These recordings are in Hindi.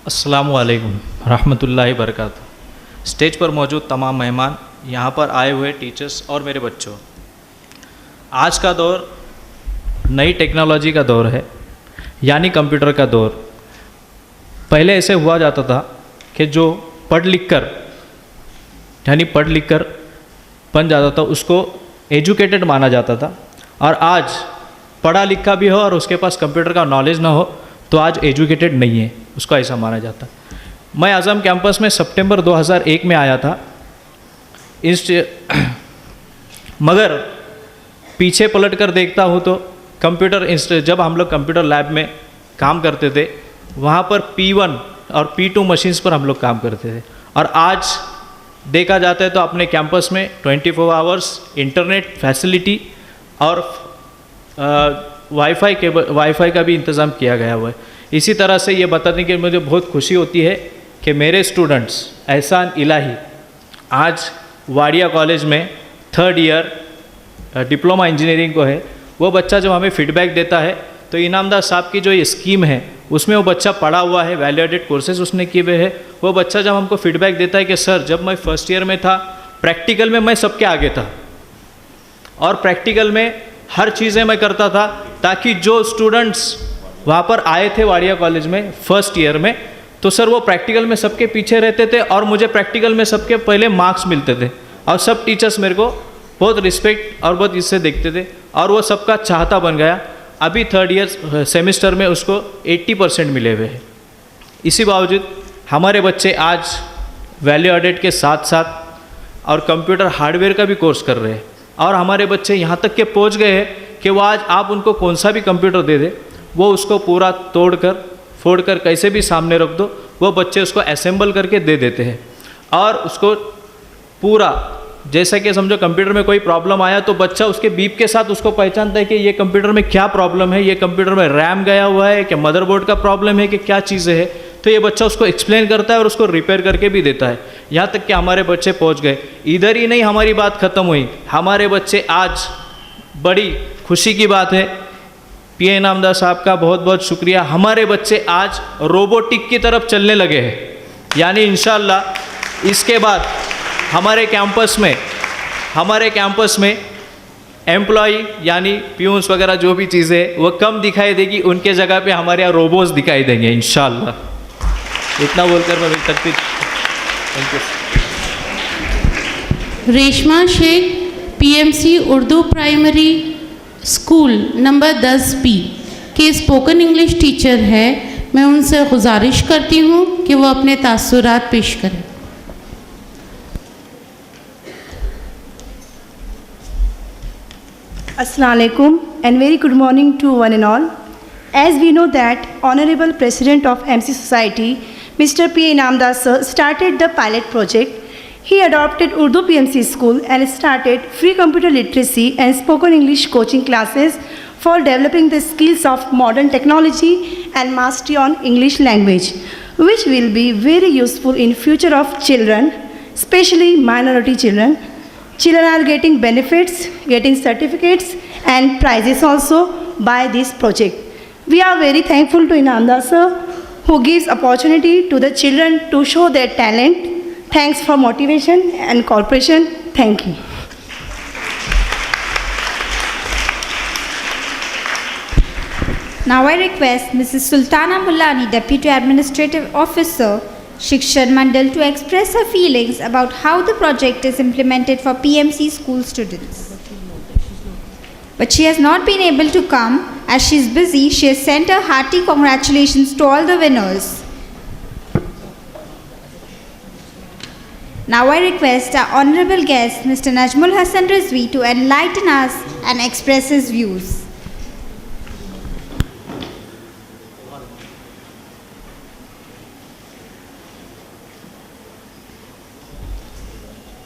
अस्सलामु अलैकुम रहमतुल्लाहि बरकातुहू। स्टेज पर मौजूद तमाम मेहमान, यहाँ पर आए हुए टीचर्स और मेरे बच्चों, आज का दौर नई टेक्नोलॉजी का दौर है, यानी कंप्यूटर का दौर। पहले ऐसे हुआ जाता था कि जो पढ़ लिख कर बन जाता था उसको एजुकेटेड माना जाता था, और आज पढ़ा लिखा भी हो और उसके पास कंप्यूटर का नॉलेज ना हो तो आज एजुकेटेड नहीं है, उसको ऐसा माना जाता। मैं आज़म कैंपस में सितंबर 2001 में आया था। मगर पीछे पलट कर देखता हूँ तो जब हम लोग कंप्यूटर लैब में काम करते थे वहाँ पर P1 और P2 मशीन्स पर हम लोग काम करते थे, और आज देखा जाता है तो अपने कैंपस में 24 आवर्स इंटरनेट फैसिलिटी और वाईफाई का भी इंतज़ाम किया गया हुआ है। इसी तरह से ये बताने की मुझे बहुत खुशी होती है कि मेरे स्टूडेंट्स एहसान इलाही आज वाडिया कॉलेज में 3rd ईयर डिप्लोमा इंजीनियरिंग को है। वो बच्चा जब हमें फीडबैक देता है तो इनामदार साहब की जो ये स्कीम है उसमें वो बच्चा पढ़ा हुआ है, वैल्यू एडेड कोर्सेज उसने किए हुए हैं। वो बच्चा जब हमको फीडबैक देता है कि सर जब मैं 1st ईयर में था प्रैक्टिकल में मैं सबके आगे था, और प्रैक्टिकल में हर चीज़ें मैं करता था, ताकि जो स्टूडेंट्स वहाँ पर आए थे वाडिया कॉलेज में 1st ईयर में, तो सर वो प्रैक्टिकल में सबके पीछे रहते थे और मुझे प्रैक्टिकल में सबके पहले मार्क्स मिलते थे, और सब टीचर्स मेरे को बहुत रिस्पेक्ट और बहुत इससे देखते थे, और वो सबका चाहता बन गया। अभी 3rd ईयर सेमेस्टर में उसको 80% मिले हुए हैं। इसी बावजूद हमारे बच्चे आज वैल्यू एडेड के साथ साथ और कंप्यूटर हार्डवेयर का भी कोर्स कर रहे हैं, और हमारे बच्चे यहाँ तक के पहुँच गए हैं कि वो आज आप उनको कौन सा भी कंप्यूटर दे दे, वो उसको पूरा फोड़ कर कैसे भी सामने रख दो, वो बच्चे उसको असेंबल करके दे देते हैं। और उसको पूरा जैसा कि समझो कंप्यूटर में कोई प्रॉब्लम आया तो बच्चा उसके बीप के साथ उसको पहचानता है कि ये कंप्यूटर में क्या प्रॉब्लम है, ये कंप्यूटर में रैम गया हुआ है कि मदरबोर्ड का प्रॉब्लम है कि क्या चीज़ें है, तो ये बच्चा उसको एक्सप्लेन करता है और उसको रिपेयर करके भी देता है। यहाँ तक कि हमारे बच्चे पहुँच गए। इधर ही नहीं हमारी बात ख़त्म हुई, हमारे बच्चे आज, बड़ी खुशी की बात है, PA इनामदार साहब का बहुत बहुत शुक्रिया, हमारे बच्चे आज रोबोटिक की तरफ चलने लगे हैं। यानी इंशाल्लाह इसके बाद हमारे कैंपस में एम्प्लॉय यानी प्यून्स वगैरह जो भी चीज़ें वो कम दिखाई देगी, उनके जगह पे हमारे यहाँ रोबोट्स दिखाई देंगे इंशाल्लाह। इतना बोलकर मैं तकती। Thank you. Reshma Shaikh PMC Urdu primary school number 10B के स्पोकन इंग्लिश टीचर है, मैं उनसे गुजारिश करती हूँ कि वो अपने तासुरात पेश करें। Assalamu alaikum and very good morning to one and all. As we know that Honorable President of MC Society, Mr. P. Inamdar sir, started the pilot project. He adopted Urdu PMC school and started free computer literacy and spoken English coaching classes for developing the skills of modern technology and mastery on English language, which will be very useful in future of children, especially minority children. Children are getting benefits, getting certificates and prizes also by this project. We are very thankful to Inamdar sir, who gives opportunity to the children to show their talent. Thanks for motivation and cooperation. Thank you. Now I request Mrs. Sultana Mullani, Deputy Administrative Officer, Shikshan Mandal, to express her feelings about how the project is implemented for PMC school students. But she has not been able to come as she is busy. She has sent her hearty congratulations to all the winners. Now I request our honorable guest, Mr. Najmul Hassan Rizvi, to enlighten us and express his views.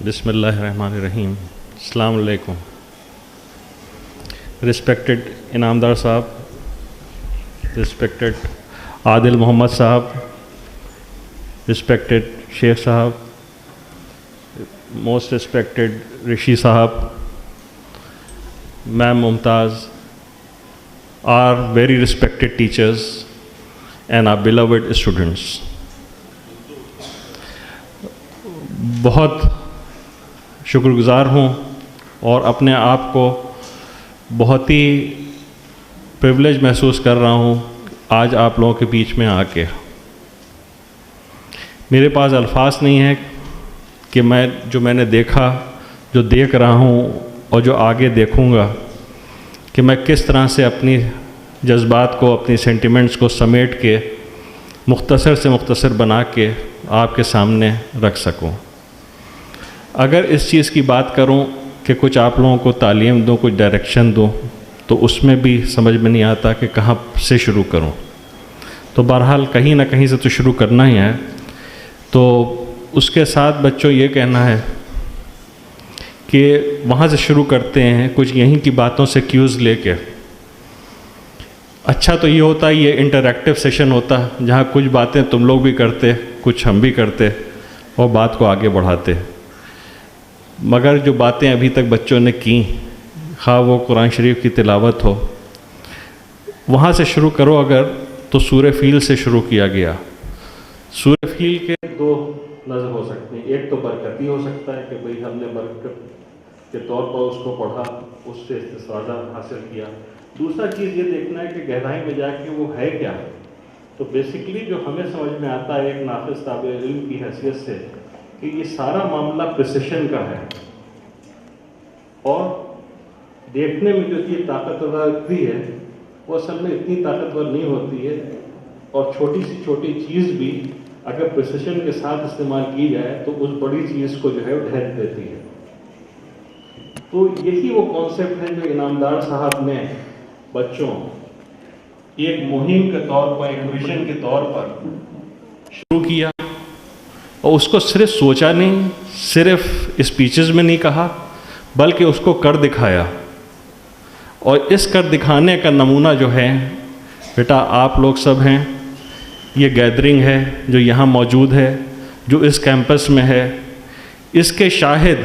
Bismillahirrahmanirrahim. Assalamu alaikum. Respected Inamdar Sahab, respected Adil Muhammad Sahab, respected Sheikh Sahab, most respected Rishi Sahab, Ma'am Mumtaz, our very respected teachers and our beloved students. बहुत शुक्रगुज़ार हूँ और अपने आप को बहुत ही प्रिविलेज महसूस कर रहा हूँ आज आप लोगों के बीच में आके। मेरे पास अल्फाज नहीं है कि मैंने देखा, जो देख रहा हूँ और जो आगे देखूँगा, कि मैं किस तरह से अपनी जज्बात को, अपनी सेंटिमेंट्स को समेट के मुख्तसर से मुख्तसर बना के आपके सामने रख सकूं। अगर इस चीज़ की बात करूं कि कुछ आप लोगों को तालीम दूं, कुछ डायरेक्शन दूं, तो उसमें भी समझ में नहीं आता कि कहाँ से शुरू करूं। तो बहरहाल कहीं ना कहीं से तो शुरू करना ही है। तो उसके साथ बच्चों ये कहना है कि वहाँ से शुरू करते हैं, कुछ यहीं की बातों से क्यूज़ लेके। अच्छा तो ये होता है, ये इंटरैक्टिव सेशन होता है जहाँ कुछ बातें तुम लोग भी करते, कुछ हम भी करते और बात को आगे बढ़ाते। मगर जो बातें अभी तक बच्चों ने की, खा वो कुरान शरीफ की तिलावत हो, वहाँ से शुरू करो अगर, तो सूरह फील से शुरू किया गया। सूरह फील के दो नज़र हो सकते हैं। एक तो बरकती हो सकता है कि भाई हमने बरकत के तौर पर उसको पढ़ा, उससे इस्तिफ़ादा हासिल किया। दूसरा चीज़ ये देखना है कि गहराई में जाके वो है क्या। तो बेसिकली जो हमें समझ में आता है एक नाक़िस तालिब इल्म की हैसियत से, कि ये सारा मामला प्रिसिशन का है और देखने में जो ये ताकतवर लगती है वो असल में इतनी ताकतवर नहीं होती है। और छोटी सी छोटी चीज़ भी अगर प्रिसिशन के साथ इस्तेमाल की जाए तो उस बड़ी चीज़ को जो है वो ढक देती है। तो यही वो कॉन्सेप्ट है जो इनामदार साहब ने बच्चों एक मुहिम के तौर पर, एक मिशन के तौर पर शुरू किया और उसको सिर्फ सोचा नहीं, सिर्फ स्पीचेस में नहीं कहा, बल्कि उसको कर दिखाया। और इस कर दिखाने का नमूना जो है बेटा आप लोग सब हैं। ये गैदरिंग है जो यहाँ मौजूद है, जो इस कैंपस में है, इसके शाहिद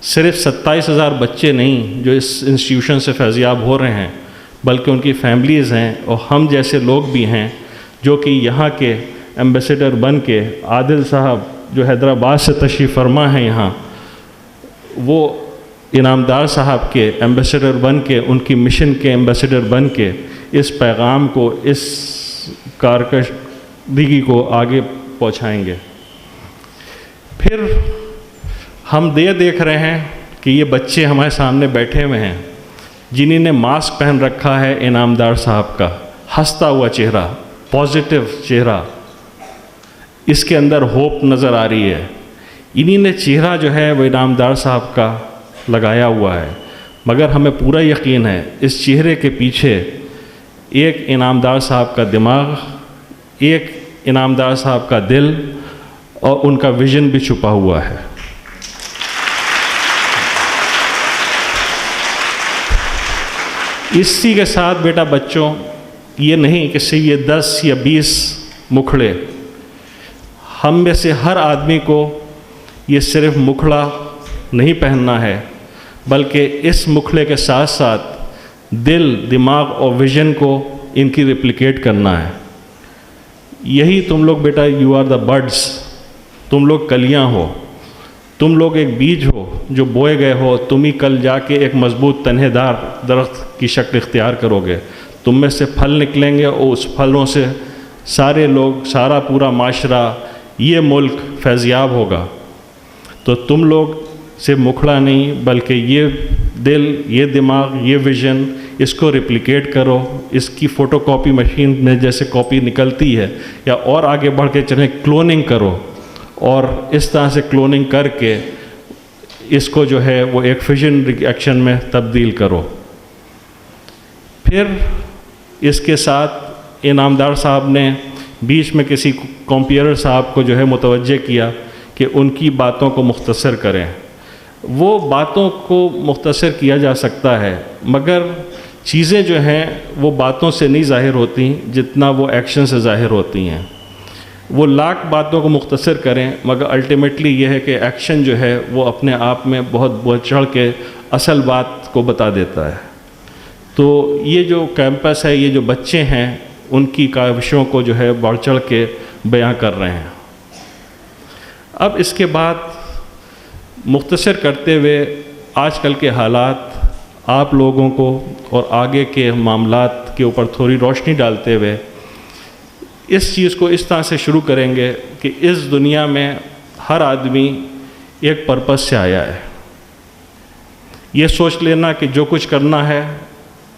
सिर्फ 27,000 बच्चे नहीं जो इस इंस्टीट्यूशन से फैज़याब हो रहे हैं, बल्कि उनकी फैमिलीज़ हैं और हम जैसे लोग भी हैं जो कि यहाँ के एम्बेसडर बन के, आदिल साहब जो हैदराबाद से तशरीफ़ फरमा हैं यहाँ, वो इनामदार साहब के एम्बेसडर बन के, उनकी मिशन के एम्बेसडर बन के इस पैगाम को, इस कारकर्दगी को आगे पहुँचाएँगे। फिर हम देख रहे हैं कि ये बच्चे हमारे सामने बैठे हुए हैं जिन्होंने मास्क पहन रखा है इनामदार साहब का, हंसता हुआ चेहरा, पॉजिटिव चेहरा, इसके अंदर होप नज़र आ रही है। इन्हीं ने चेहरा जो है वो इनामदार साहब का लगाया हुआ है, मगर हमें पूरा यकीन है इस चेहरे के पीछे एक इनामदार साहब का दिमाग, एक इनामदार साहब का दिल और उनका विज़न भी छुपा हुआ है। इसी के साथ बेटा बच्चों, ये नहीं कि सिर्फ ये 10 या 20 मुखड़े, हम में से हर आदमी को ये सिर्फ मुखड़ा नहीं पहनना है, बल्कि इस मुखड़े के साथ साथ दिल, दिमाग और विज़न को इनकी रिप्लिकेट करना है। यही तुम लोग बेटा, यू आर द बर्ड्स, तुम लोग कलियां हो, तुम लोग एक बीज हो जो बोए गए हो। तुम ही कल जाके एक मजबूत तन्हेदार दरख्त की शक्ल इख्तियार करोगे। तुम में से फल निकलेंगे और उस फलों से सारे लोग, सारा पूरा माशरा, ये मुल्क फैज़याब होगा। तो तुम लोग से मुखड़ा नहीं, बल्कि ये दिल, ये दिमाग, ये विज़न, इसको रिप्लिकेट करो। इसकी फ़ोटोकॉपी मशीन में जैसे कॉपी निकलती है, या और आगे बढ़ के चलें, क्लोनिंग करो और इस तरह से क्लोनिंग करके इसको जो है वो एक फिजन रिएक्शन में तब्दील करो। फिर इसके साथ इनामदार साहब ने बीच में किसी कंप्यूटर साहब को जो है मुतवज्जे किया कि उनकी बातों को मुख्तसर करें। वो बातों को मुख्तसर किया जा सकता है, मगर चीज़ें जो हैं वो बातों से नहीं ज़ाहिर होती जितना वो एक्शन से ज़ाहिर होती हैं। वो लाख बातों को मुख्तसर करें, मगर अल्टीमेटली ये है कि एक्शन जो है वो अपने आप में बहुत बढ़ चढ़ के असल बात को बता देता है। तो ये जो कैंपस है, ये जो बच्चे हैं, उनकी काविशों को जो है बढ़ चढ़ के बयां कर रहे हैं। अब इसके बाद मुख्तसर करते हुए आजकल के हालात आप लोगों को और आगे के मामलात के ऊपर थोड़ी रोशनी डालते हुए इस चीज़ को इस तरह से शुरू करेंगे कि इस दुनिया में हर आदमी एक पर्पस से आया है। ये सोच लेना कि जो कुछ करना है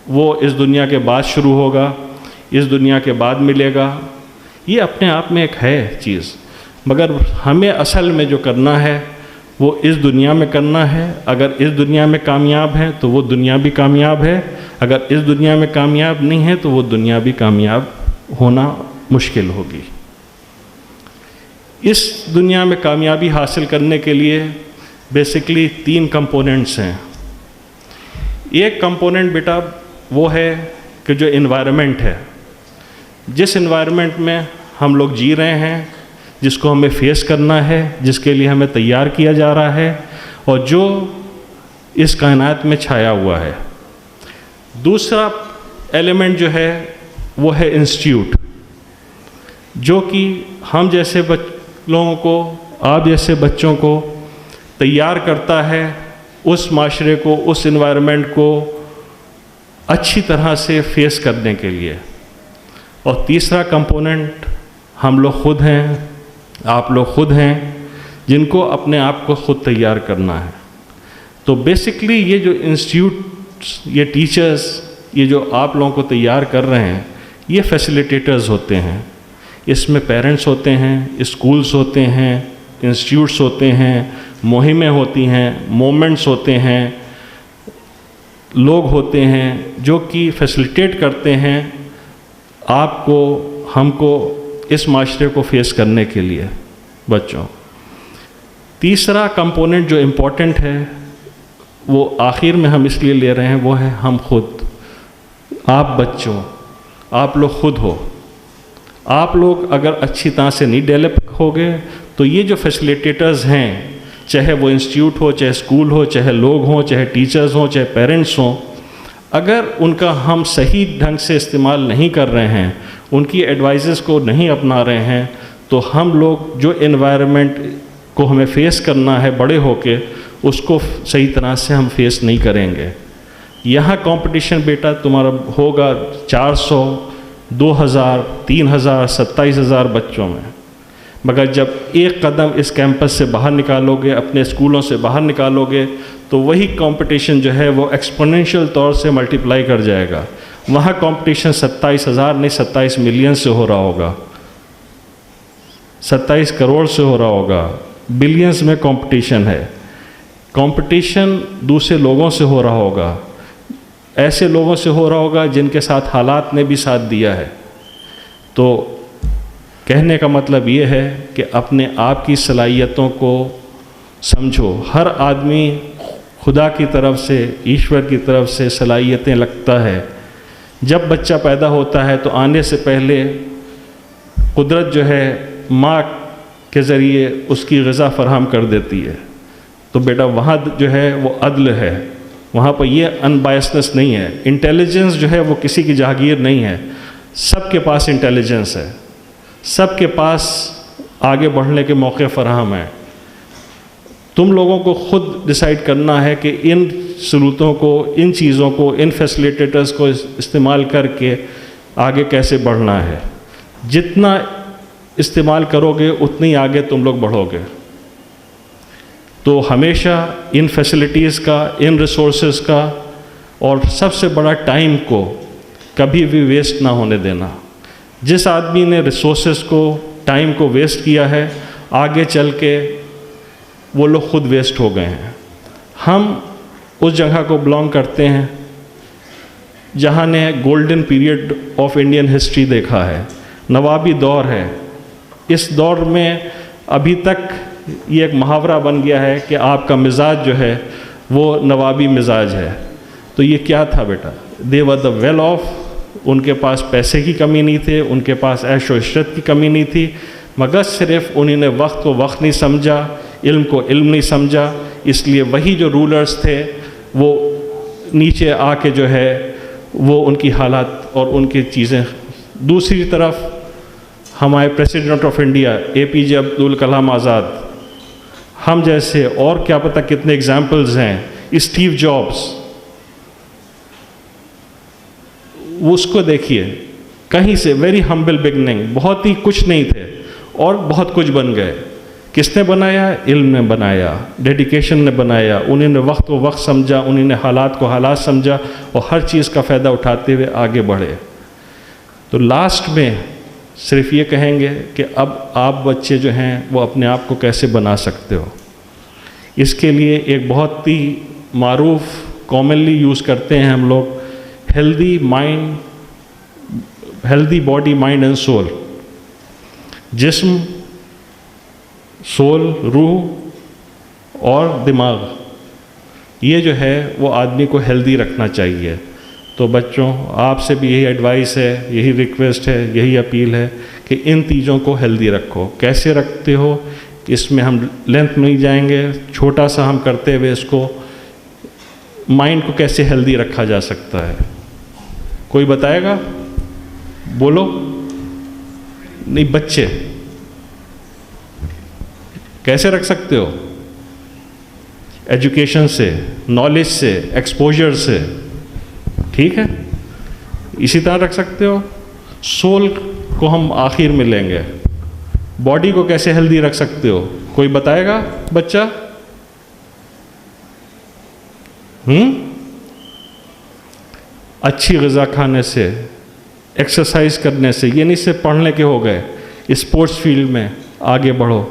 वो इस दुनिया के बाद शुरू होगा, इस दुनिया के बाद मिलेगा, ये अपने आप में एक है चीज़, मगर हमें असल में जो करना है वो इस दुनिया में करना है। अगर इस दुनिया में कामयाब है तो वो दुनिया भी कामयाब है, अगर इस दुनिया में कामयाब नहीं है तो वो दुनिया भी कामयाब होना मुश्किल होगी। इस दुनिया में कामयाबी हासिल करने के लिए बेसिकली 3 कंपोनेंट्स हैं। एक कंपोनेंट बेटा वो है कि जो एनवायरनमेंट है, जिस एनवायरनमेंट में हम लोग जी रहे हैं, जिसको हमें फेस करना है, जिसके लिए हमें तैयार किया जा रहा है और जो इस कायनात में छाया हुआ है। दूसरा एलिमेंट जो है वो है इंस्टीट्यूट, जो कि हम जैसे लोगों को, आप जैसे बच्चों को तैयार करता है उस माशरे को, उस एनवायरनमेंट को अच्छी तरह से फेस करने के लिए। और तीसरा कंपोनेंट हम लोग खुद हैं, आप लोग खुद हैं, जिनको अपने आप को खुद तैयार करना है। तो बेसिकली ये जो इंस्टीट्यूट, ये टीचर्स, ये जो आप लोगों को तैयार कर रहे हैं, ये फैसिलिटेटर्स होते हैं। इसमें पेरेंट्स होते हैं, स्कूल्स होते हैं, इंस्टीट्यूट्स होते हैं, मुहिमें होती हैं, मोमेंट्स होते हैं, लोग होते हैं जो कि फैसिलिटेट करते हैं आपको, हमको, इस माशरे को फेस करने के लिए बच्चों। तीसरा कंपोनेंट जो इम्पोर्टेंट है वो आखिर में हम इसलिए ले रहे हैं, वो है हम खुद। आप बच्चों, आप लोग खुद हो। आप लोग अगर अच्छी तरह से नहीं डेवलप होगे तो ये जो फैसिलिटेटर्स हैं, चाहे वो इंस्टीट्यूट हो, चाहे स्कूल हो, चाहे लोग हों, चाहे टीचर्स हों, चाहे पेरेंट्स हों, अगर उनका हम सही ढंग से इस्तेमाल नहीं कर रहे हैं, उनकी एडवाइजेस को नहीं अपना रहे हैं, तो हम लोग जो एनवायरनमेंट को हमें फेस करना है बड़े होके, उसको सही तरह से हम फेस नहीं करेंगे। यहाँ कंपटीशन बेटा तुम्हारा होगा 400, 2000, 3000, 27,000 बच्चों में, मगर जब एक कदम इस कैंपस से बाहर निकालोगे, अपने स्कूलों से बाहर निकालोगे, तो वही कंपटीशन जो है वो एक्सपोनेंशियल तौर से मल्टीप्लाई कर जाएगा। वहाँ कंपटीशन 27,000 नहीं 27 मिलियन से हो रहा होगा, 27 करोड़ से हो रहा होगा, बिलियंस में कंपटीशन है। कंपटीशन दूसरे लोगों से हो रहा होगा, ऐसे लोगों से हो रहा होगा जिनके साथ हालात ने भी साथ दिया है। तो कहने का मतलब ये है कि अपने आप की सलाहियतों को समझो। हर आदमी खुदा की तरफ से, ईश्वर की तरफ से सलाहियतें लगता है। जब बच्चा पैदा होता है तो आने से पहले कुदरत जो है माँ के ज़रिए उसकी ग़िज़ा फराहम कर देती है। तो बेटा वहाँ जो है वो अदल है, वहाँ पर ये अनबायसनेस नहीं है। इंटेलिजेंस जो है वो किसी की जहागीर नहीं है, सबके पास इंटेलिजेंस है, सबके पास आगे बढ़ने के मौके फराहम हैं। तुम लोगों को खुद डिसाइड करना है कि इन सलूतों को, इन चीज़ों को, इन फैसिलिटेटर्स को इस्तेमाल करके आगे कैसे बढ़ना है। जितना इस्तेमाल करोगे उतनी आगे तुम लोग बढ़ोगे। तो हमेशा इन फैसिलिटीज़ का, इन रिसोर्सेज का और सबसे बड़ा टाइम को कभी भी वेस्ट ना होने देना। जिस आदमी ने रिसोर्सेज को, टाइम को वेस्ट किया है, आगे चल के वो लोग खुद वेस्ट हो गए हैं। हम उस जगह को बिलोंग करते हैं जहाँ ने golden period of Indian history देखा है, नवाबी दौर है। इस दौर में अभी तक ये एक मुहावरा बन गया है कि आपका मिजाज जो है वो नवाबी मिजाज है। तो ये क्या था बेटा? दे वर द वेल ऑफ, उनके पास पैसे की कमी नहीं थी, उनके पास ऐश व इशरत की कमी नहीं थी, मगर सिर्फ उन्होंने वक्त को वक्त नहीं समझा, इल्म को इल्म नहीं समझा, इसलिए वही जो रूलर्स थे वो नीचे आके जो है वो उनकी हालात और उनकी चीज़ें। दूसरी तरफ हमारे president of India APJ Abdul Kalam Azad, हम जैसे और क्या पता कितने एग्जाम्पल्स हैं, स्टीव जॉब्स, उसको देखिए, कहीं से वेरी हम्बल बिगनिंग, बहुत ही कुछ नहीं थे और बहुत कुछ बन गए। किसने बनाया? इल्म ने बनाया, डेडिकेशन ने बनाया, उन्होंने वक्त को वक्त समझा, उन्होंने हालात को हालात समझा और हर चीज़ का फ़ायदा उठाते हुए आगे बढ़े। तो लास्ट में सिर्फ ये कहेंगे कि अब आप बच्चे जो हैं वो अपने आप को कैसे बना सकते हो। इसके लिए एक बहुत ही मारूफ कॉमनली यूज़ करते हैं हम लोग, healthy mind, healthy body mind and soul. जिस्म, सोल, रूह और दिमाग, ये जो है वो आदमी को हेल्दी रखना चाहिए। तो बच्चों, आपसे भी यही एडवाइस है, यही रिक्वेस्ट है, यही अपील है कि इन चीज़ों को हेल्दी रखो। कैसे रखते हो इसमें हम लेंथ में नहीं जाएंगे, छोटा सा हम करते हुए इसको माइंड को कैसे हेल्दी रखा जा सकता है। कोई बताएगा? बोलो। नहीं, बच्चे कैसे रख सकते हो? एजुकेशन से, नॉलेज से, एक्सपोजर से, ठीक है, इसी तरह रख सकते हो। सोल को हम आखिर में लेंगे। बॉडी को कैसे हेल्दी रख सकते हो? कोई बताएगा? बच्चा? अच्छी ग़िज़ा खाने से, एक्सरसाइज करने से, ये नहीं सिर्फ पढ़ने के हो गए, स्पोर्ट्स फील्ड में आगे बढ़ो,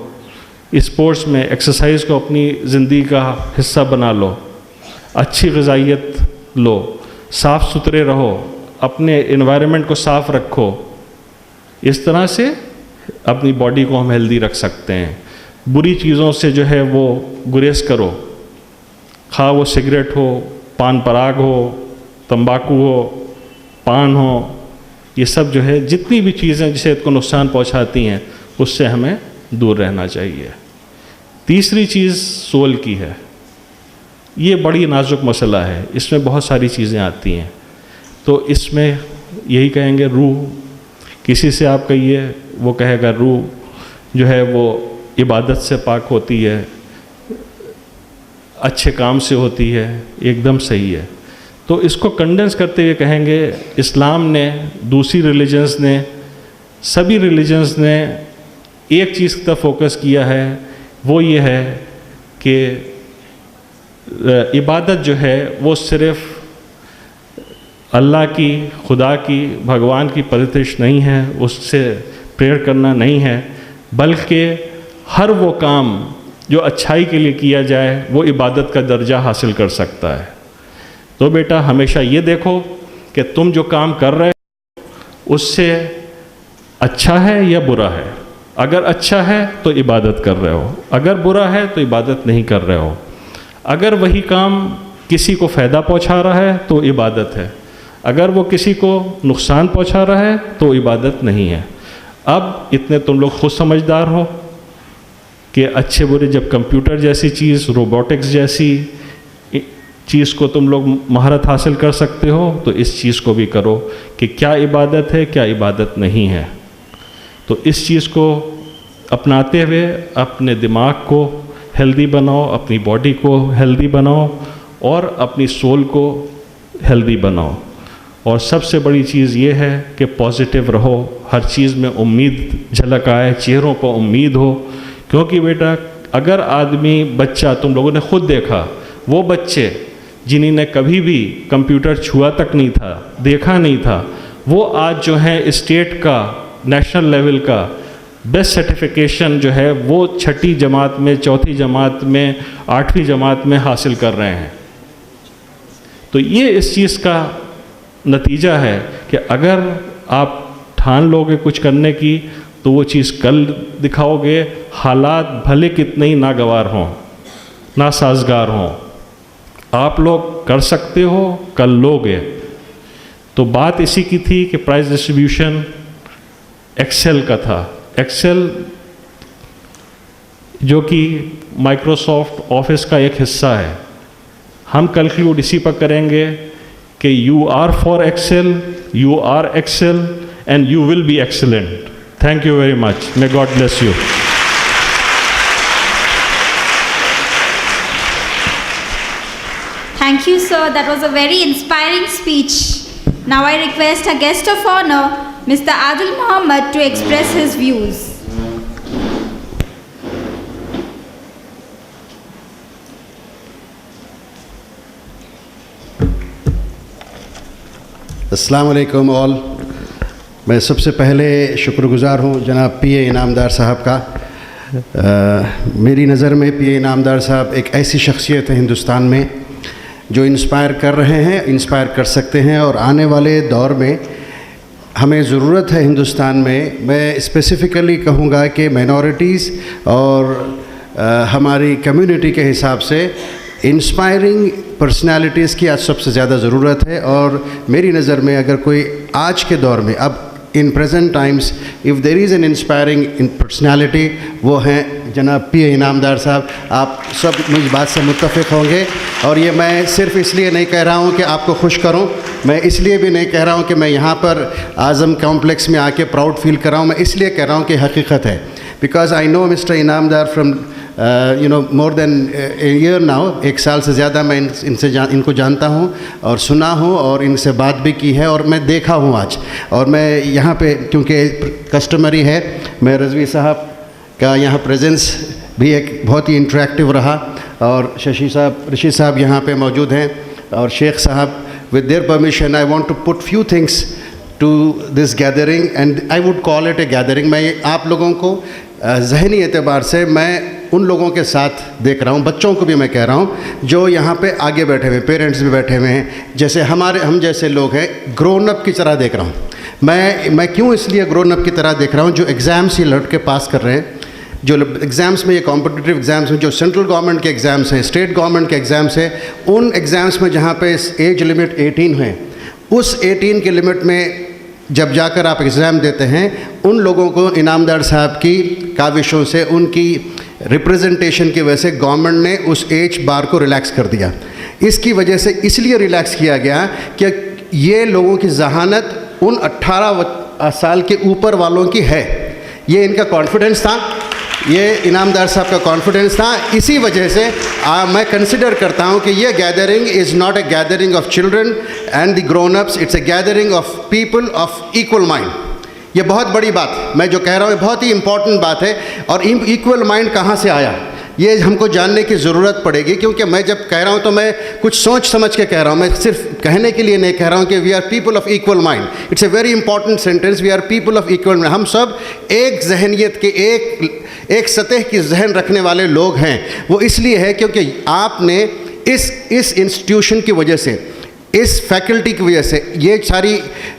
स्पोर्ट्स में एक्सरसाइज को अपनी ज़िंदगी का हिस्सा बना लो, अच्छी ग़िज़ाइयत लो, साफ़ सुथरे रहो, अपने एनवायरनमेंट को साफ़ रखो। इस तरह से अपनी बॉडी को हम हेल्दी रख सकते हैं। बुरी चीज़ों से जो है वो गुरेज करो, खा वो सिगरेट हो, पान पराग हो, तंबाकू हो, पान हो, ये सब जो है जितनी भी चीज़ें जिसे को नुकसान पहुंचाती हैं उससे हमें दूर रहना चाहिए। तीसरी चीज़ सोल की है। ये बड़ी नाजुक मसला है, इसमें बहुत सारी चीज़ें आती हैं। तो इसमें यही कहेंगे, रूह, किसी से आप कहिए वो कहेगा रूह जो है वो इबादत से पाक होती है, अच्छे काम से होती है, एकदम सही है। तो इसको कंडेंस करते हुए कहेंगे, इस्लाम ने, दूसरी रिलीजन्स ने, सभी रिलीजन्स ने एक चीज़ की तरफ फोकस किया है, वो ये है कि इबादत जो है वो सिर्फ़ अल्लाह की, खुदा की, भगवान की परस्तिश नहीं है, उससे प्रेयर करना नहीं है, बल्कि हर वो काम जो अच्छाई के लिए किया जाए वो इबादत का दर्जा हासिल कर सकता है। तो बेटा हमेशा ये देखो कि तुम जो काम कर रहे हो उससे अच्छा है या बुरा है। अगर अच्छा है तो इबादत कर रहे हो, अगर बुरा है तो इबादत नहीं कर रहे हो। अगर वही काम किसी को फ़ायदा पहुंचा रहा है तो इबादत है, अगर वो किसी को नुकसान पहुंचा रहा है तो इबादत नहीं है। अब इतने तुम लोग खुद समझदार हो कि अच्छे बुरे, जब कंप्यूटर जैसी चीज़, रोबोटिक्स जैसी चीज़ को तुम लोग महारत हासिल कर सकते हो तो इस चीज़ को भी करो कि क्या इबादत है, क्या इबादत नहीं है। तो इस चीज़ को अपनाते हुए अपने दिमाग को हेल्दी बनाओ, अपनी बॉडी को हेल्दी बनाओ और अपनी सोल को हेल्दी बनाओ। और सबसे बड़ी चीज़ ये है कि पॉजिटिव रहो, हर चीज़ में उम्मीद झलक आए, चेहरों पर उम्मीद हो। क्योंकि बेटा अगर आदमी, बच्चा, तुम लोगों ने खुद देखा, वो बच्चे जिन्होंने कभी भी कंप्यूटर छुआ तक नहीं था, देखा नहीं था, वो आज जो है स्टेट का, नेशनल लेवल का बेस्ट सर्टिफिकेशन जो है वो 6ठी जमात में, 4थी जमात में, 8वीं जमात में हासिल कर रहे हैं। तो ये इस चीज़ का नतीजा है कि अगर आप ठान लोगे कुछ करने की तो वो चीज़ कल दिखाओगे, हालात भले कितने ही नागवार हों, नासाजगार हों, आप लोग कर सकते हो, कल लोगे। तो बात इसी की थी कि प्राइस डिस्ट्रीब्यूशन एक्सेल का था। एक्सेल जो कि माइक्रोसॉफ्ट ऑफिस का एक हिस्सा है। हम कंक्लूड इसी पर करेंगे कि you are for excel, you are excel and you will be excellent. Thank you very much. May God bless you. Thank you, sir. That was a very inspiring speech. Now I request our guest of honor, Mr. Adil Muhammad, to express his views. अस्सलाम वालेकुम ऑल। मैं सबसे पहले शुक्रगुज़ार हूँ जनाब पीए इनामदार साहब का। मेरी नज़र में पीए इनामदार साहब एक ऐसी शख्सियत है हिंदुस्तान में जो इंस्पायर कर रहे हैं, इंस्पायर कर सकते हैं, और आने वाले दौर में हमें ज़रूरत है हिंदुस्तान में। मैं स्पेसिफ़िकली कहूँगा कि माइनॉरिटीज़ और हमारी कम्युनिटी के हिसाब से इंस्पायरिंग पर्सनालिटीज़ की आज सबसे ज़्यादा ज़रूरत है। और मेरी नज़र में अगर कोई आज के दौर में, अब in present times, if there is an inspiring in personality, वो हैं जनाब पीए इनामदार साहब। आप सब मुझ बात से मुत्तफ़िक़ होंगे। और ये मैं सिर्फ़ इसलिए नहीं कह रहा हूँ कि आपको खुश करूँ, मैं इसलिए भी नहीं कह रहा हूँ कि मैं यहाँ पर आज़म कॉम्प्लेक्स में आके प्राउड फील कर रहा हूँ। मैं इसलिए कह रहा हूँ कि हकीकत है। Because I know mister Inamdar from more than a year now, एक साल से ज़्यादा मैं इनको जानता हूँ और सुना हूँ और इनसे बात भी की है और मैं देखा हूँ आज। और मैं यहाँ पे क्योंकि कस्टमरी है, मैं रज़वी साहब का यहाँ प्रेजेंस भी एक बहुत ही इंटरेक्टिव रहा, और ऋषि साहब यहाँ पे मौजूद हैं, और शेख साहब, with their permission I want to put few things to this gathering and I would call it a gathering. मैं आप लोगों को ज़हनी एतबार से मैं उन लोगों के साथ देख रहा हूँ, बच्चों को भी मैं कह रहा हूँ जो यहाँ पे आगे बैठे हुए, पेरेंट्स भी बैठे हुए हैं, जैसे हम जैसे लोग हैं, ग्रोन अप की तरह देख रहा हूँ। मैं क्यों इसलिए ग्रोन अप की तरह देख रहा हूँ? जो एग्ज़ाम्स ये लड़के पास कर रहे हैं, जो एग्ज़ाम्स में, ये कॉम्पिटिटिव एग्ज़ाम्स में, जो सेंट्रल गवर्नमेंट के एग्ज़ाम्स हैं, स्टेट गवर्नमेंट के एग्ज़ाम्स हैं, उन एग्ज़ाम्स में जहाँ पे एज लिमिट 18 है, उस 18 के लिमिट में जब जाकर आप एग्ज़ाम देते हैं, उन लोगों को इनामदार साहब की काविशों से, उनकी रिप्रेजेंटेशन की वजह से गवर्नमेंट ने उस एज बार को रिलैक्स कर दिया। इसकी वजह से इसलिए रिलैक्स किया गया कि ये लोगों की जहानत उन 18 साल के ऊपर वालों की है। ये इनका कॉन्फिडेंस था, ये इनामदार साहब का कॉन्फिडेंस था। इसी वजह से मैं कंसिडर करता हूँ कि ये gathering is not a gathering of children and the grown ups, it's a gathering of people of equal mind. ये बहुत बड़ी बात मैं जो कह रहा हूँ, बहुत ही इम्पॉर्टेंट बात है। और इक्वल माइंड कहाँ से आया, ये हमको जानने की ज़रूरत पड़ेगी, क्योंकि मैं जब कह रहा हूँ तो मैं कुछ सोच समझ के कह रहा हूँ। मैं सिर्फ कहने के लिए नहीं कह रहा हूँ कि we are people of equal mind. It's a very important sentence, we are people of equal mind. हम सब एक जहनियत के, एक सतह की जहन रखने वाले लोग हैं। वो इसलिए है क्योंकि आपने इस इंस्टीट्यूशन की वजह से, इस फैकल्टी की वजह से, ये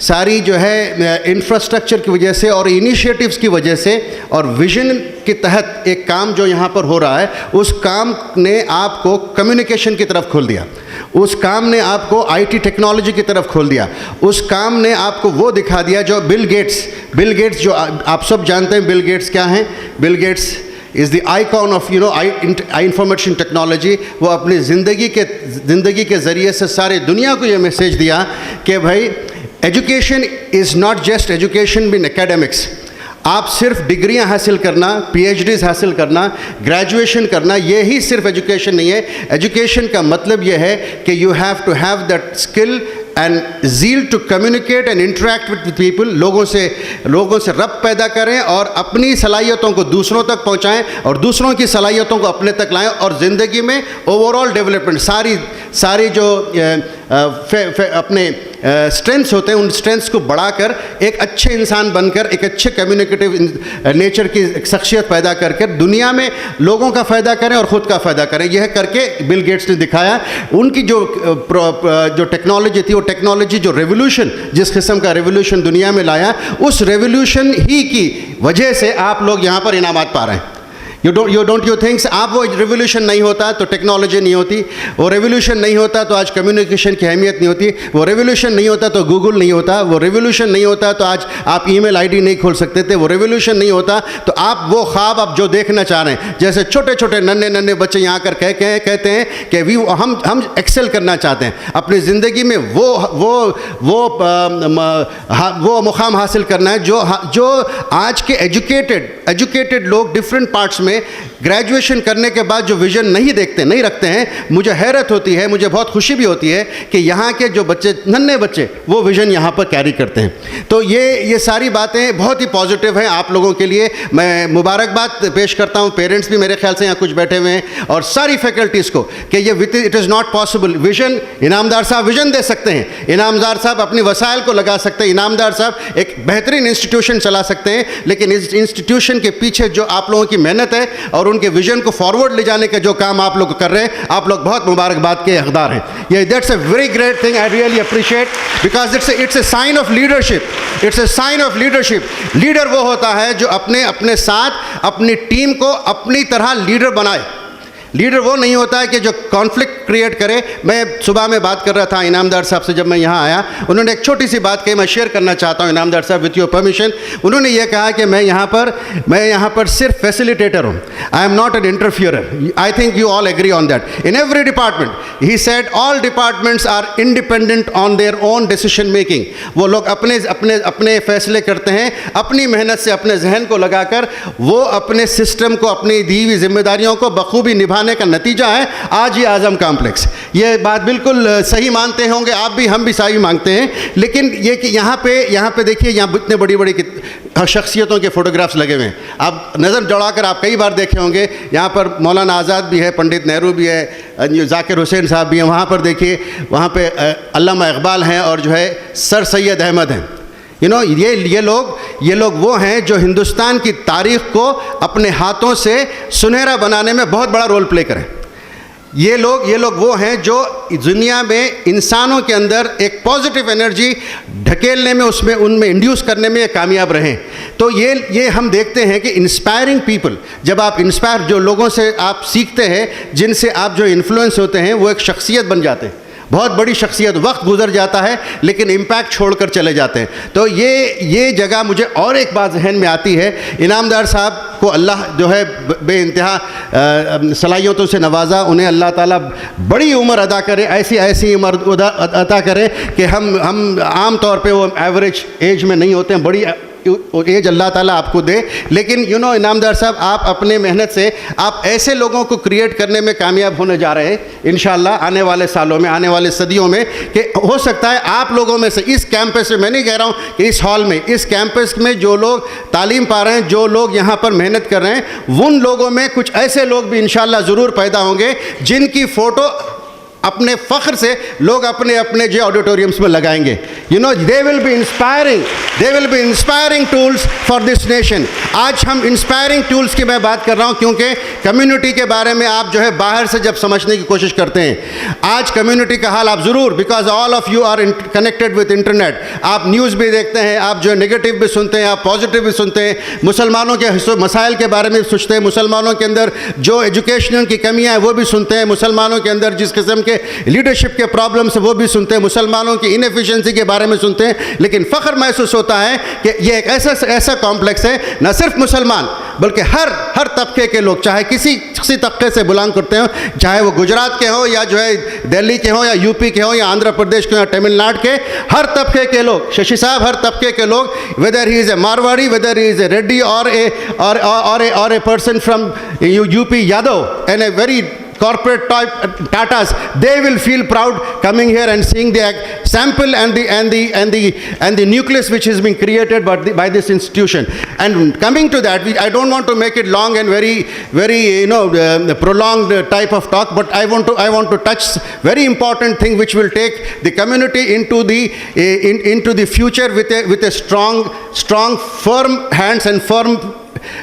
सारी जो है इंफ्रास्ट्रक्चर की वजह से और इनिशिएटिव्स की वजह से और विजन के तहत एक काम जो यहाँ पर हो रहा है, उस काम ने आपको कम्युनिकेशन की तरफ खोल दिया, उस काम ने आपको आईटी टेक्नोलॉजी की तरफ खोल दिया, उस काम ने आपको वो दिखा दिया जो बिल गेट्स जो आप सब जानते हैं बिल गेट्स क्या हैं। Bill Gates is the icon of information technology. वो अपनी ज़िंदगी के ज़रिए से सारे दुनिया को ये मैसेज दिया कि भाई education is not just education in academics. आप सिर्फ डिग्रियां हासिल करना, पीएचडीज़ हासिल करना, ग्रेजुएशन करना, ये ही सिर्फ एजुकेशन नहीं है। एजुकेशन का मतलब ये है कि you have to have that skill and zeal to communicate and interact with people. लोगों से रब पैदा करें और अपनी सलाहियतों को दूसरों तक पहुंचाएं और दूसरों की सलाहियतों को अपने तक लाएं, और ज़िंदगी में ओवरऑल डेवलपमेंट, सारी जो अपने स्ट्रेंथ्स होते हैं, उन स्ट्रेंथ्स को बढ़ाकर एक अच्छे इंसान बनकर, एक अच्छे कम्युनिकेटिव नेचर की शख्सियत पैदा करके दुनिया में लोगों का फ़ायदा करें और ख़ुद का फ़ायदा करें। यह करके बिल गेट्स ने दिखाया। उनकी जो टेक्नोलॉजी थी, वो टेक्नोलॉजी जो रेवोल्यूशन, जिस किस्म का रेवोल्यूशन दुनिया में लाया, उस रेवोल्यूशन ही की वजह से आप लोग यहाँ पर इनामात पा रहे हैं। यू थिंक्स आप वो रेवोल्यूशन नहीं होता तो टेक्नोलॉजी नहीं होती, वो रेवोल्यूशन नहीं होता तो आज कम्युनिकेशन की अहमियत नहीं होती, वो रेवोल्यूशन नहीं होता तो गूगल नहीं होता, वो रेवोल्यूशन नहीं होता तो आज आप ईमेल आईडी नहीं खोल सकते थे, वो रेवोल्यूशन नहीं होता तो आप वो ख्वाब आप जो देखना चाह रहे हैं, जैसे छोटे छोटे नन्हे बच्चे यहाँ कर कहते हैं कि हम एक्सेल करना चाहते हैं अपनी ज़िंदगी में, वो मुकाम हासिल करना है जो आज के एजुकेटेड लोग डिफरेंट पार्ट्स में ग्रेजुएशन करने के बाद जो विज़न नहीं रखते हैं, मुझे हैरत होती है, मुझे बहुत खुशी भी होती है कि यहाँ के जो बच्चे, नन्हे बच्चे, वो विज़न यहाँ पर कैरी करते हैं। तो ये सारी बातें बहुत ही पॉजिटिव हैं आप लोगों के लिए। मैं मुबारकबाद पेश करता हूँ, पेरेंट्स भी मेरे ख्याल से यहाँ कुछ बैठे हुए हैं, और सारी फैकल्टीज़ को कि ये it is not possible. Vision, Inamdar साहब विज़न दे सकते हैं, इनामदार साहब अपनी वसाइल को लगा सकते हैं, इनामदार साहब एक बेहतरीन इंस्टीट्यूशन चला सकते हैं, लेकिन इस इंस्टीट्यूशन के पीछे जो आप लोगों की मेहनत है और उनके विज़न को फॉरवर्ड ले जाने का जो काम आप लोग कर रहे हैं, आप लोग बहुत मुबारकबाद के हकदार हैं। ये that's a very great thing, I really appreciate, because it's a sign of leadership, it's a sign of leadership. Leader वो होता है जो अपने साथ अपनी टीम को अपनी तरह लीडर बनाए। लीडर वो नहीं होता है कि जो कॉन्फ्लिक्ट क्रिएट करे। मैं सुबह में बात कर रहा था इनामदार साहब से, जब मैं यहाँ आया, उन्होंने एक छोटी सी बात कही, मैं शेयर करना चाहता हूँ इनामदार साहब, विथ योर परमिशन। उन्होंने ये कहा कि मैं यहाँ पर सिर्फ फैसिलिटेटर हूँ, I am not an interferer. I think you all agree on that. In every department he said all departments are independent on their own decision making. वो लोग अपने फैसले करते हैं, अपनी मेहनत से, अपने जहन को लगाकर वो अपने सिस्टम को, अपनी दी हुई जिम्मेदारियों को बखूबी निभाने का नतीजा है आज ये आज़म कॉम्प्लेक्स। ये बात बिल्कुल सही मानते होंगे आप भी, हम भी सही मांगते हैं। लेकिन ये कि यहाँ पे देखिए, यहाँ इतने बड़ी शख्सियतों के फ़ोटोग्राफ्स लगे हुए हैं। आप नज़र दौड़ाकर आप कई बार देखे होंगे, यहाँ पर मौलाना आज़ाद भी है, पंडित नेहरू भी है, जाकिर हुसैन साहब भी हैं। वहाँ पर देखिए, वहाँ पे अल्लामा इकबाल हैं और जो है सर सैयद अहमद हैं। ये लोग वो हैं जो हिंदुस्तान की तारीख़ को अपने हाथों से सुनहरा बनाने में बहुत बड़ा रोल प्ले करें। ये लोग वो हैं जो दुनिया में इंसानों के अंदर एक पॉजिटिव एनर्जी ढकेलने में, उनमें इंड्यूस करने में ये कामयाब रहें। तो ये हम देखते हैं कि इंस्पायरिंग पीपल, जब आप इंस्पायर, जो लोगों से आप सीखते हैं, जिनसे आप जो इन्फ्लुएंस होते हैं, वो एक शख्सियत बन जाते हैं, बहुत बड़ी शख्सियत। वक्त गुजर जाता है लेकिन इम्पैक्ट छोड़कर चले जाते हैं। तो ये जगह मुझे और एक बात जहन में आती है, इनामदार साहब को अल्लाह जो है बेइंतहा सलाहियतों से नवाजा, उन्हें अल्लाह ताला बड़ी उम्र अदा करे, ऐसी उम्र अदा करे कि हम आम तौर पे वो एवरेज एज में नहीं होते हैं, बड़ी एज अल्लाह ताला आपको दे। लेकिन इनामदार साहब, आप अपने मेहनत से आप ऐसे लोगों को क्रिएट करने में कामयाब होने जा रहे हैं इंशाल्लाह आने वाले सालों में, आने वाले सदियों में, कि हो सकता है आप लोगों में से, इस कैंपस में, मैं नहीं कह रहा हूँ कि इस हॉल में, इस कैंपस में जो लोग तालीम पा रहे हैं, जो लोग यहाँ पर मेहनत कर रहे हैं, उन लोगों में कुछ ऐसे लोग भी इंशाल्लाह ज़रूर पैदा होंगे जिनकी फ़ोटो अपने फ़ख्र से लोग अपने जो ऑडिटोरियम्स में लगाएंगे। They will be inspiring tools for this nation. आज हम इंस्पायरिंग टूल्स की मैं बात कर रहा हूँ क्योंकि कम्युनिटी के बारे में आप जो है बाहर से जब समझने की कोशिश करते हैं, आज कम्युनिटी का हाल आप ज़रूर, because all of you are connected with internet, आप न्यूज़ भी देखते हैं, आप जो है नेगेटिव भी सुनते हैं, आप पॉजिटिव भी सुनते हैं, मुसलमानों के मसाइल के बारे में सोचते हैं, मुसलमानों के अंदर जो एजुकेशनल की कमियाँ हैं वो भी सुनते हैं, मुसलमानों के अंदर जिस किस्म के लीडरशिप के प्रॉब्लम्स है वो भी सुनते हैं, मुसलमानों की इनएफिशिएंसी के बारे में सुनते हैं। लेकिन फ़ख्र महसूस होता है कि ये एक ऐसा कॉम्प्लेक्स है, न सिर्फ मुसलमान बल्कि हर तबके के लोग, चाहे किसी तबके से बिलोंग करते हो, चाहे वो गुजरात के हों या जो है दिल्ली के हों या यूपी के हों या आंध्र प्रदेश के या तमिलनाडु के, हर तबके के लोग, शशि साहब, हर तबके के लोग, whether he is a Marwari, whether he is a Reddy और a person from UP Yadav and a very corporate type Tatas, they will feel proud coming here and seeing the sample and the nucleus which is being created by this institution. And coming to that, I don't want to make it long and very prolonged type of talk, but I want to touch very important thing which will take the community into the future with a strong firm hands and firm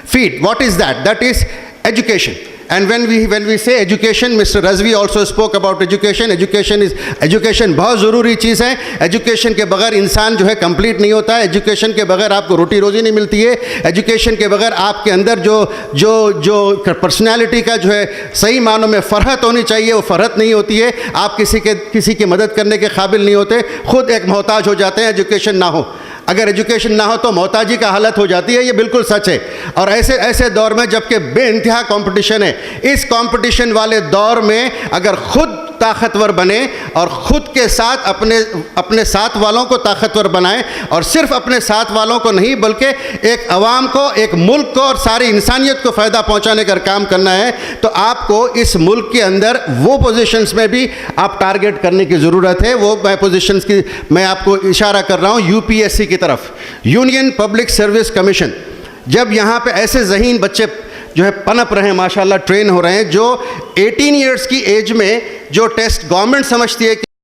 feet. What is that? That is education. And when we say education, Mr. Razvi also spoke about education. Education बहुत ज़रूरी चीज़ है। एजुकेशन के बगैर इंसान जो है कंप्लीट नहीं होता है। एजुकेशन के बगैर आपको रोटी रोज़ी नहीं मिलती है। एजुकेशन के बगैर आपके अंदर जो पर्सनालिटी का जो है सही मानों में फ़रहत होनी चाहिए, वो फ़रहत नहीं होती है। आप किसी की मदद करने के काबिल नहीं होते, खुद एक मोहताज हो जाते हैं एजुकेशन ना हो। अगर एजुकेशन ना हो तो मोहताजी का हालत हो जाती है, ये बिल्कुल सच है। और ऐसे दौर में जबकि बेइंतहा कंपटीशन है, इस कंपटीशन वाले दौर में अगर खुद ताकतवर बने और ख़ुद के साथ अपने साथ वालों को ताकतवर बनाएं, और सिर्फ अपने साथ वालों को नहीं बल्कि एक अवाम को, एक मुल्क को और सारी इंसानियत को फ़ायदा पहुंचाने का काम करना है। तो आपको इस मुल्क के अंदर वो पोजीशंस में भी आप टारगेट करने की ज़रूरत है। वो मैं पोजीशंस की मैं आपको इशारा कर रहा हूँ यूपीएससी की तरफ, यूनियन पब्लिक सर्विस कमीशन। जब यहाँ पे ऐसे ज़हीन बच्चे जो है पनप रहे हैं, माशाल्लाह ट्रेन हो रहे हैं, जो 18 ईयर्स की एज में जो टेस्ट गवर्नमेंट समझती है